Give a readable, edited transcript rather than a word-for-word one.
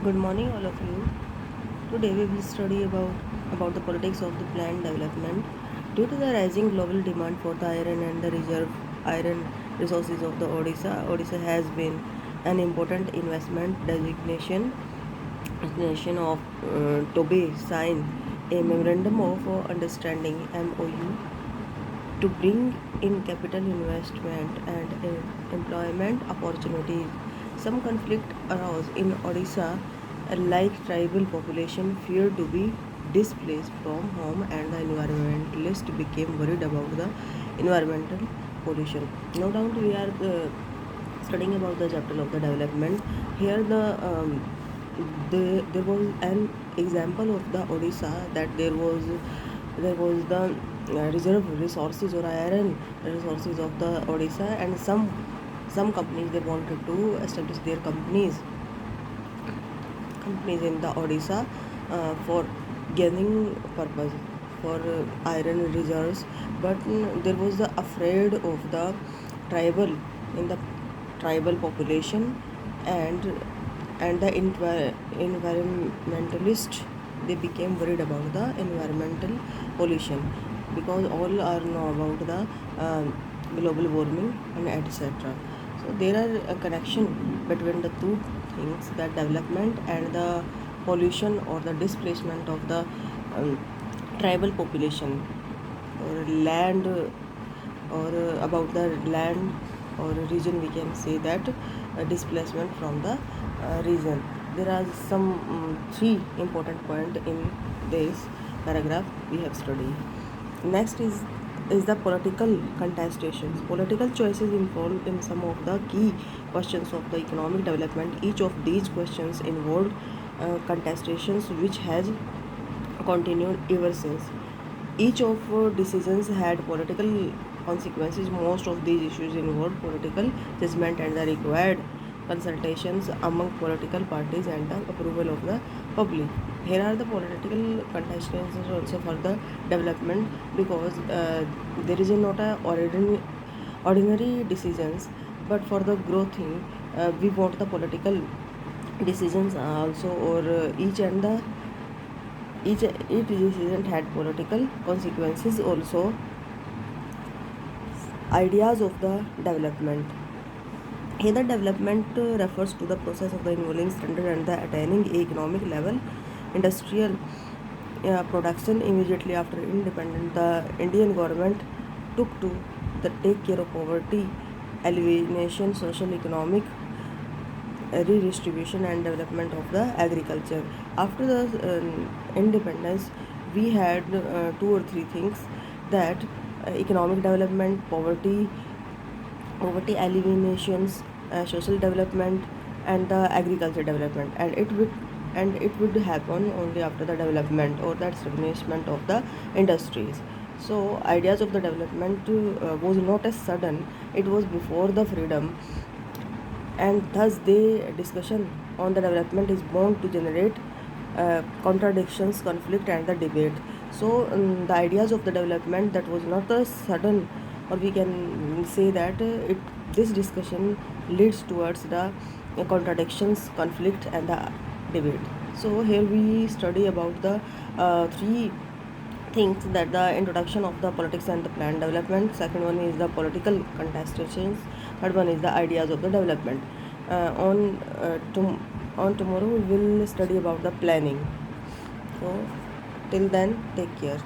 Good morning, all of you. Today we will study about the politics of the planned development. Due to the rising global demand for the iron and the reserve iron resources of the Odisha has been an important investment destination of Tobe signed a memorandum of understanding (MOU) to bring in capital investment and employment opportunities. Some conflict arose in Odisha, like tribal population feared to be displaced from home and the environmentalists became worried about the environmental pollution. No doubt we are studying about the chapter of the development. Here there was an example of the Odisha that there was the reserve resources or iron resources of the Odisha, and some companies they wanted to establish their companies in the Odisha for gaining purpose for iron reserves, but there was the afraid of the tribal in the tribal population and the environmentalist they became worried about the environmental pollution because all are know about the global warming and etc. So there are a connection between the two things, the development and the pollution or the displacement of the um, tribal population or land or about the land or region. We can say that displacement from the region. There are some three important point in this paragraph we have studied. Next is the political contestations. Political choices involved in some of the key questions of the economic development. Each of these questions involved contestations which has continued ever since. Each of decisions had political consequences. Most of these issues involved political judgment and the required consultations among political parties and the approval of the public. Here are the political contestations also for the development because there is not a ordinary decisions, but for the growth thing we want the political decisions also, or each decision had political consequences also. Ideas of the development. Here the development refers to the process of the involving standard and the attaining a economic level. Industrial production immediately after independence, the Indian government took to the take care of poverty, alleviation, social economic redistribution and development of the agriculture. After the independence, we had two or three things, that economic development, poverty eliminations, social development, and the agriculture development, and it would happen only after the development or the establishment of the industries. So ideas of the development was not as sudden; it was before the freedom, and thus the discussion on the development is bound to generate contradictions, conflict, and the debate. So the ideas of the development that was not a sudden, or we can say that this discussion leads towards the contradictions, conflict, and the debate. So here we study about the three things, that the introduction of the politics and the planned development. Second one is the political contestations. Third one is the ideas of the development. On tomorrow we will study about the planning. So till then, take care.